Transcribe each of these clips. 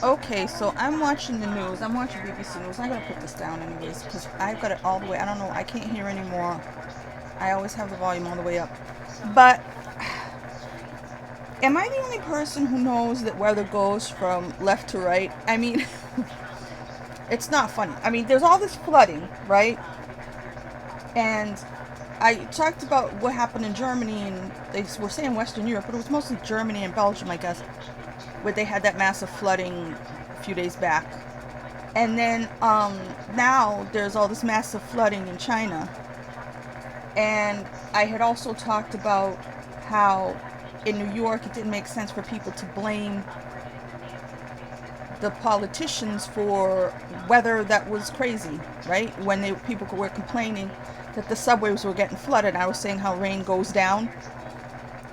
Okay, so I'm watching the news. I'm watching BBC News. I gotta put this down anyways because I've got it all the way. I don't know. I can't hear anymore. I always have the volume all the way up. But am I the only person who knows that weather goes from left to right? I mean, it's not funny. I mean, there's all this flooding, right? And I talked about what happened in Germany, and they were saying Western Europe, but it was mostly Germany and Belgium, I guess, where they had that massive flooding a few days back. And then now there's all this massive flooding in China. And I had also talked about how in New York it didn't make sense for people to blame the politicians for weather that was crazy, right? When people were complaining that the subways were getting flooded, I was saying how rain goes down.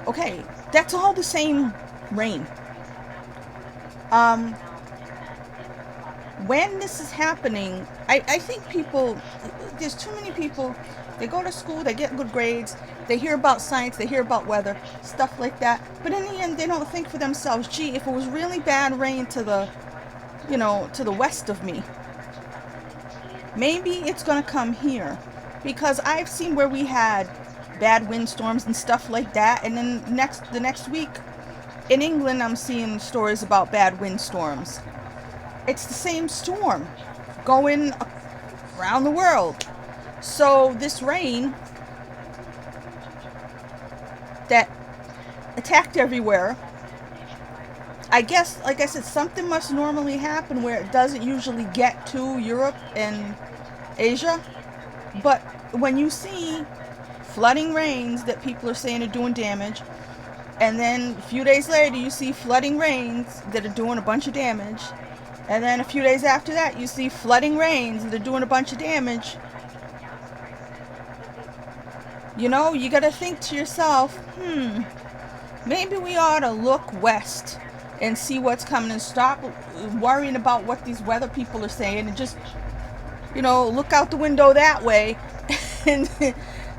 Okay, that's all the same rain. When this is happening, I think there's too many people, they go to school, they get good grades, they hear about science, they hear about weather, stuff like that, but in the end they don't think for themselves, gee, if it was really bad rain to the west of me, maybe it's going to come here. Because I've seen where we had bad windstorms and stuff like that, and then the next week in England I'm seeing stories about bad windstorms. It's the same storm going around the world. So this rain that attacked everywhere, I guess, like I said, something must normally happen where it doesn't usually get to Europe and Asia. But when you see flooding rains that people are saying are doing damage, and then a few days later you see flooding rains that are doing a bunch of damage, and then a few days after that you see flooding rains that are doing a bunch of damage, you gotta think to yourself, maybe we ought to look west and see what's coming and stop worrying about what these weather people are saying and just look out the window that way and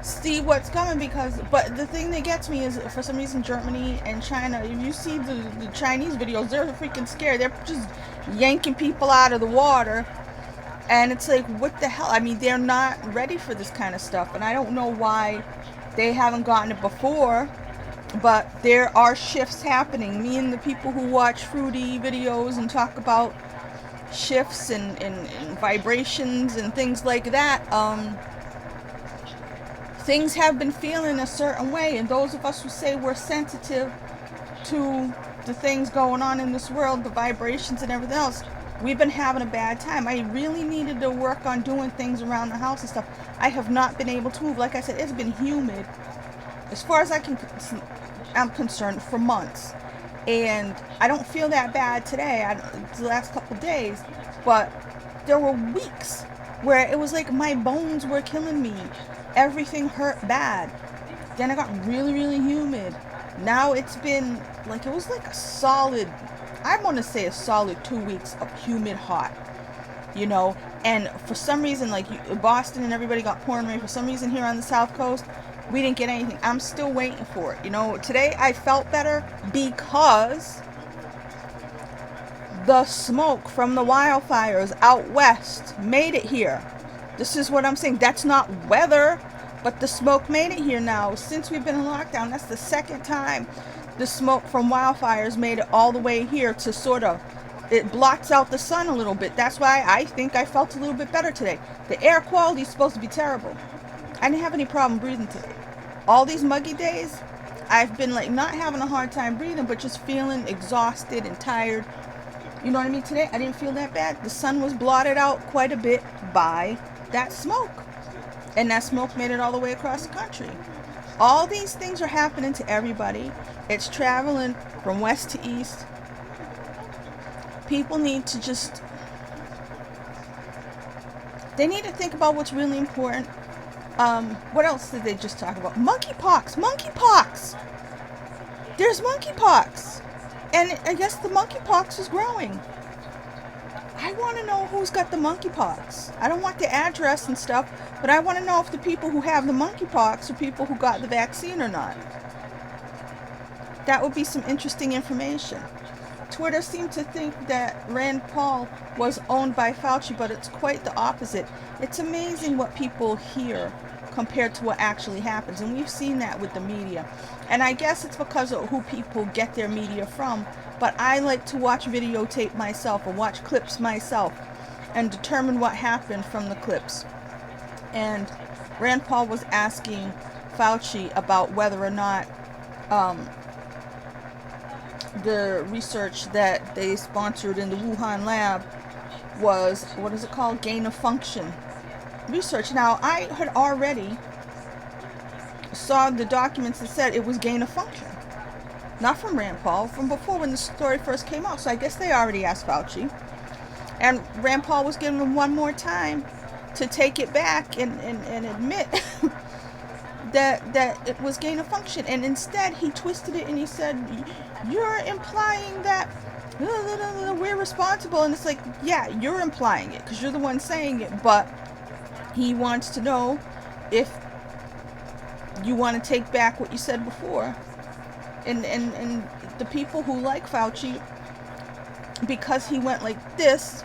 see what's coming. But the thing that gets me is, for some reason, Germany and China, if you see the Chinese videos, they're freaking scared. They're just yanking people out of the water. And it's like, what the hell? I mean, they're not ready for this kind of stuff. And I don't know why they haven't gotten it before. But there are shifts happening. Me and the people who watch Fruity videos and talk about shifts and vibrations and things like that, things have been feeling a certain way, and those of us who say we're sensitive to the things going on in this world, the vibrations and everything else, we've been having a bad time. I really needed to work on doing things around the house and stuff. I have not been able to move. Like I said, it's been humid as far as I'm concerned for months. And I don't feel that bad today, the last couple of days, but there were weeks where it was like my bones were killing me. Everything hurt bad. Then it got really, really humid. Now it's been like, it was like I want to say a solid 2 weeks of humid hot, and for some reason, like Boston and everybody got pouring rain. For some reason here on the South Coast, we didn't get anything. I'm still waiting for it. Today I felt better because the smoke from the wildfires out west made it here. This is what I'm saying. That's not weather, but the smoke made it here now. Since we've been in lockdown, that's the second time the smoke from wildfires made it all the way here to it blocks out the sun a little bit. That's why I think I felt a little bit better today. The air quality is supposed to be terrible. I didn't have any problem breathing today. All these muggy days, I've been like not having a hard time breathing, but just feeling exhausted and tired. You know what I mean? Today, I didn't feel that bad. The sun was blotted out quite a bit by that smoke. And that smoke made it all the way across the country. All these things are happening to everybody. It's traveling from west to east. People need to they need to think about what's really important. What else did they just talk about? Monkeypox. There's monkeypox. And I guess the monkeypox is growing. I want to know who's got the monkeypox. I don't want the address and stuff, but I want to know if the people who have the monkeypox are people who got the vaccine or not. That would be some interesting information. Twitter seemed to think that Rand Paul was owned by Fauci, but it's quite the opposite. It's amazing what people hear compared to what actually happens, and we've seen that with the media. And I guess it's because of who people get their media from, but I like to watch videotape myself or watch clips myself and determine what happened from the clips. And Rand Paul was asking Fauci about whether or not the research that they sponsored in the Wuhan lab was, what is it called, gain of function research. Now, I had already saw the documents that said it was gain of function, not from Rand Paul, from before when the story first came out. So I guess they already asked Fauci, and Rand Paul was giving him one more time to take it back and admit that it was gain of function. And instead he twisted it and he said, you're implying that we're responsible. And it's like, yeah, you're implying it because you're the one saying it, but he wants to know if you want to take back what you said before. And the people who like Fauci, because he went like this,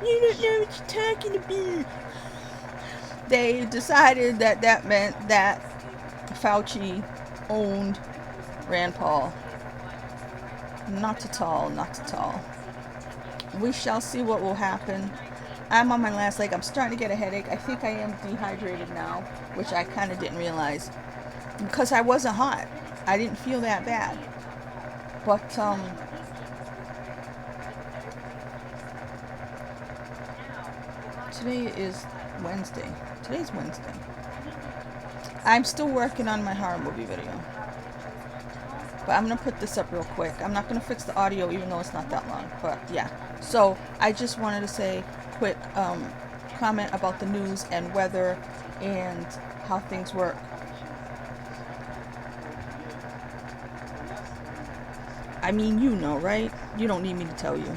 you don't know what you're talking about, they decided that that meant that Fauci owned Rand Paul. Not at all, not at all. We shall see what will happen. I'm on my last leg. I'm starting to get a headache. I think I am dehydrated now, which I kind of didn't realize. Because I wasn't hot. I didn't feel that bad. But, today is Wednesday. Today's Wednesday. I'm still working on my horror movie video. But I'm going to put this up real quick. I'm not going to fix the audio even though it's not that long. But yeah. So I just wanted to say quick comment about the news and weather and how things work. I mean, you know, right? You don't need me to tell you.